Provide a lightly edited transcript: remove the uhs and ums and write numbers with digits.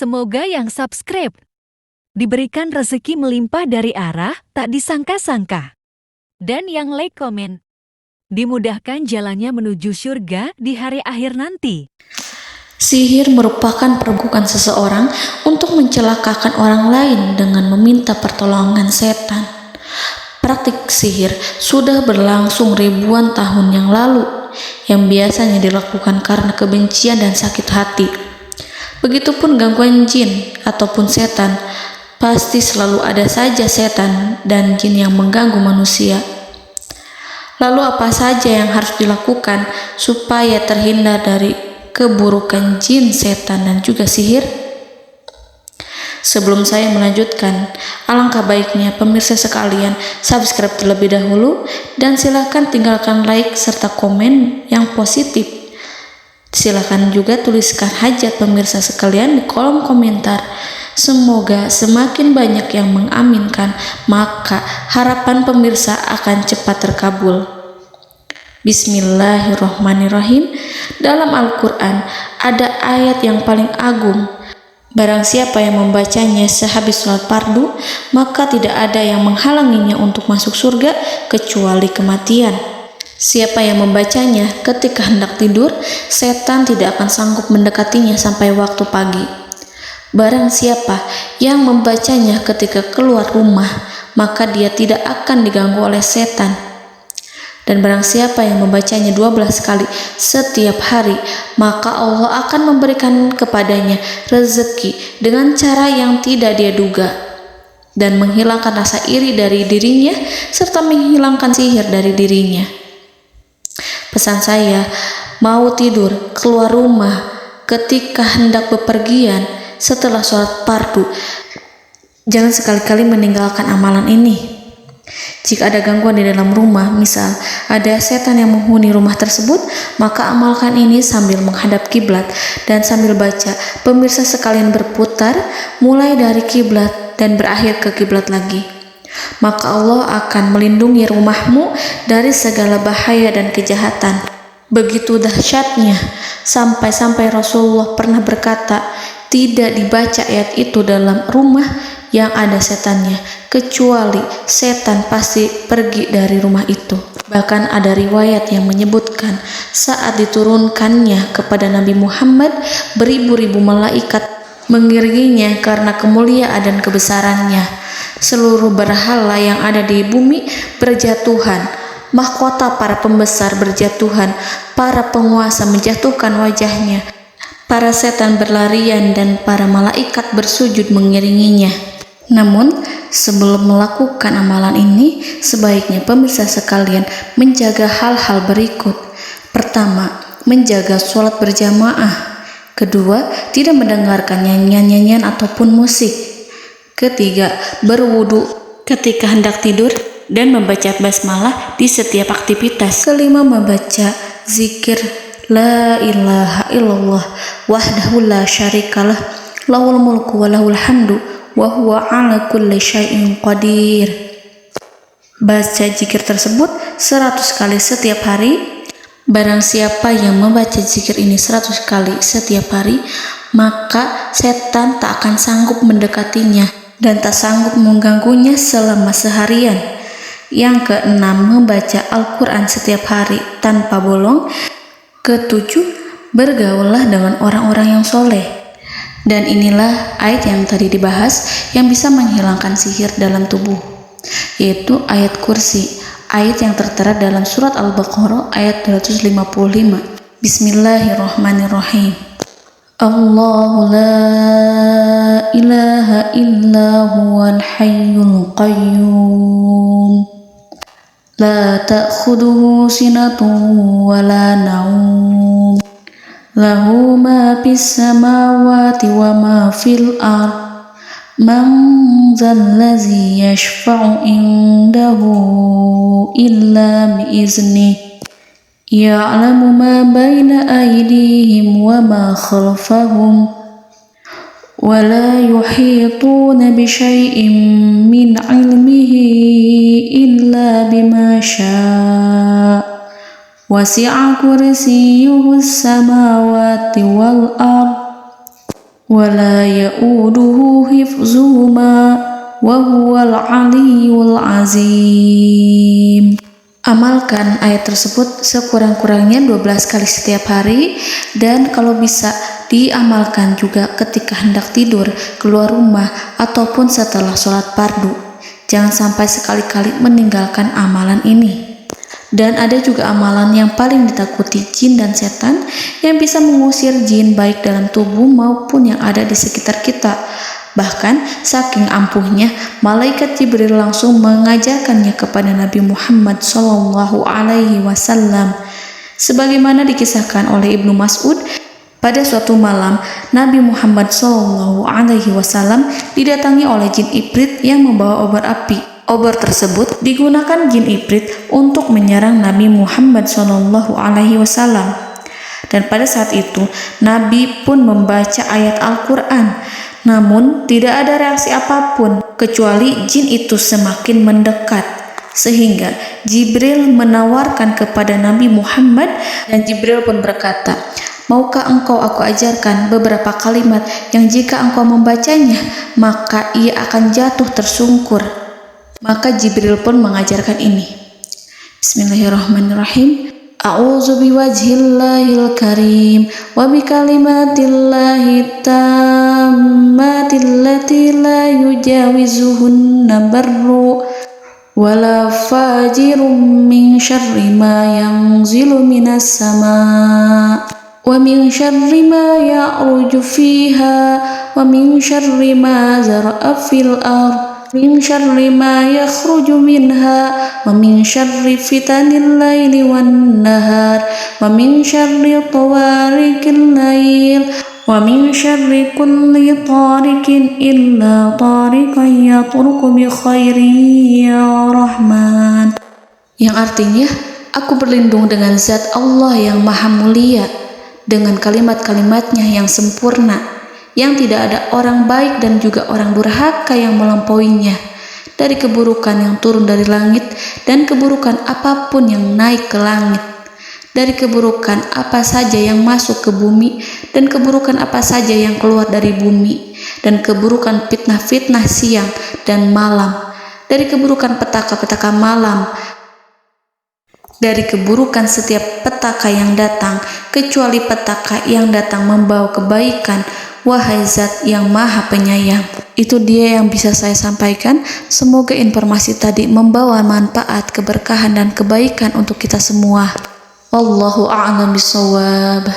Semoga yang subscribe diberikan rezeki melimpah dari arah tak disangka-sangka. Dan yang like komen, dimudahkan jalannya menuju surga di hari akhir nanti. Sihir merupakan perbuatan seseorang untuk mencelakakan orang lain dengan meminta pertolongan setan. Praktik sihir sudah berlangsung ribuan tahun yang lalu, yang biasanya dilakukan karena kebencian dan sakit hati. Begitupun gangguan jin ataupun setan, pasti selalu ada saja setan dan jin yang mengganggu manusia. Lalu apa saja yang harus dilakukan supaya terhindar dari keburukan jin, setan, dan juga sihir? Sebelum saya melanjutkan, alangkah baiknya pemirsa sekalian subscribe terlebih dahulu dan silakan tinggalkan like serta komen yang positif. Silakan juga tuliskan hajat pemirsa sekalian di kolom komentar. Semoga semakin banyak yang mengaminkan, maka harapan pemirsa akan cepat terkabul. Bismillahirrahmanirrahim. Dalam Al-Quran ada ayat yang paling agung. Barang siapa yang membacanya sehabis sholat fardu, maka tidak ada yang menghalanginya untuk masuk surga kecuali kematian. Siapa yang membacanya ketika hendak tidur, setan tidak akan sanggup mendekatinya sampai waktu pagi. Barang siapa yang membacanya ketika keluar rumah, maka dia tidak akan diganggu oleh setan. Dan barang siapa yang membacanya 12 kali setiap hari, maka Allah akan memberikan kepadanya rezeki dengan cara yang tidak dia duga, dan menghilangkan rasa iri dari dirinya, serta menghilangkan sihir dari dirinya. Pesan saya, mau tidur, keluar rumah, ketika hendak bepergian, setelah sholat fardu, jangan sekali-kali meninggalkan amalan ini. Jika ada gangguan di dalam rumah, misal ada setan yang menghuni rumah tersebut, maka amalkan ini sambil menghadap kiblat dan sambil baca. Pemirsa sekalian berputar mulai dari kiblat dan berakhir ke kiblat lagi. Maka Allah akan melindungi rumahmu dari segala bahaya dan kejahatan. Begitu dahsyatnya, sampai-sampai Rasulullah pernah berkata, tidak dibaca ayat itu dalam rumah yang ada setannya, kecuali setan pasti pergi dari rumah itu. Bahkan ada riwayat yang menyebutkan saat diturunkannya kepada Nabi Muhammad, beribu-ribu malaikat mengiringinya karena kemuliaan dan kebesarannya. Seluruh berhala yang ada di bumi berjatuhan, mahkota para pembesar berjatuhan, para penguasa menjatuhkan wajahnya, para setan berlarian dan para malaikat bersujud mengiringinya. Namun, sebelum melakukan amalan ini, sebaiknya pemirsa sekalian menjaga hal-hal berikut. Pertama, menjaga sholat berjamaah. Kedua, tidak mendengarkan nyanyian-nyanyian ataupun musik. Ketiga, berwudu ketika hendak tidur dan membaca basmalah di setiap aktivitas. Kelima, membaca zikir la ilaha illallah wahdahu la syarikalah lahul mulku wa lahul hamdu wa huwa ala kulli syai'in qadir. Baca zikir tersebut 100 kali setiap hari. Barang siapa yang membaca zikir ini 100 kali setiap hari, maka setan tak akan sanggup mendekatinya dan tak sanggup mengganggunya selama seharian. Yang keenam, membaca Al-Quran setiap hari tanpa bolong. Ketujuh, bergaullah dengan orang-orang yang soleh. Dan inilah ayat yang tadi dibahas yang bisa menghilangkan sihir dalam tubuh, yaitu ayat kursi, ayat yang tertera dalam surat Al-Baqarah ayat 255. Bismillahirrahmanirrahim. Allahu la ilaha illa huwal hayyul qayyum la ta'khuduhu sinatun wa la naum lahu ma fis samawati wa ma fil ard man zallazi yashfa'u indahu illa biiznihi ya'lamu ma baina aydihim wa ma khalfahum wa la yuhituna bi syai'in min 'ilmihi illa bima syaa' wasi'a kursiyyuhu as-samawati wal ard ولا يؤوده حفظهما وهو العلي العظيم. Amalkan ayat tersebut sekurang-kurangnya 12 kali setiap hari, dan kalau bisa diamalkan juga ketika hendak tidur, keluar rumah, ataupun setelah sholat fardu. Jangan sampai sekali-kali meninggalkan amalan ini. Dan ada juga amalan yang paling ditakuti jin dan setan, yang bisa mengusir jin baik dalam tubuh maupun yang ada di sekitar kita. Bahkan saking ampuhnya, malaikat Jibril langsung mengajarkannya kepada Nabi Muhammad SAW. Sebagaimana dikisahkan oleh Ibnu Mas'ud, pada suatu malam Nabi Muhammad SAW didatangi oleh jin Ifrit yang membawa obor api. Obor tersebut digunakan jin Ifrit untuk menyerang Nabi Muhammad SAW. Dan pada saat itu Nabi pun membaca ayat Al-Quran. Namun tidak ada reaksi apapun, kecuali jin itu semakin mendekat. Sehingga Jibril menawarkan kepada Nabi Muhammad, dan Jibril pun berkata, "Maukah engkau aku ajarkan beberapa kalimat yang jika engkau membacanya, maka ia akan jatuh tersungkur?" Maka Jibril pun mengajarkan ini. Bismillahirrahmanirrahim. A'udzu biwajhillahil karim wa bikalimatillahi tammatil lati la yujawizuhunna barru wala fajirum min syarri ma yanzilu minas sama wa min syarri ma ya'ruju fiha wa min syarri ma zara'a fil ardh min syarri ma yakhruju minha wa min syarri fitanil laili wan nahar wa min syarri tawarikil lail wa min syarri kulli tarikin illa tarikan yatruku bi khairin ya Rahman. Yang artinya, aku berlindung dengan zat Allah yang maha mulia, dengan kalimat-kalimatnya yang sempurna, yang tidak ada orang baik dan juga orang durhaka yang melampauinya, dari keburukan yang turun dari langit dan keburukan apapun yang naik ke langit, dari keburukan apa saja yang masuk ke bumi dan keburukan apa saja yang keluar dari bumi, dan keburukan fitnah-fitnah siang dan malam, dari keburukan petaka-petaka malam, dari keburukan setiap petaka yang datang, kecuali petaka yang datang membawa kebaikan. Wahai Zat yang Maha Penyayang. Itu dia yang bisa saya sampaikan. Semoga informasi tadi membawa manfaat, keberkahan dan kebaikan untuk kita semua. Wallahu a'lam bishawab.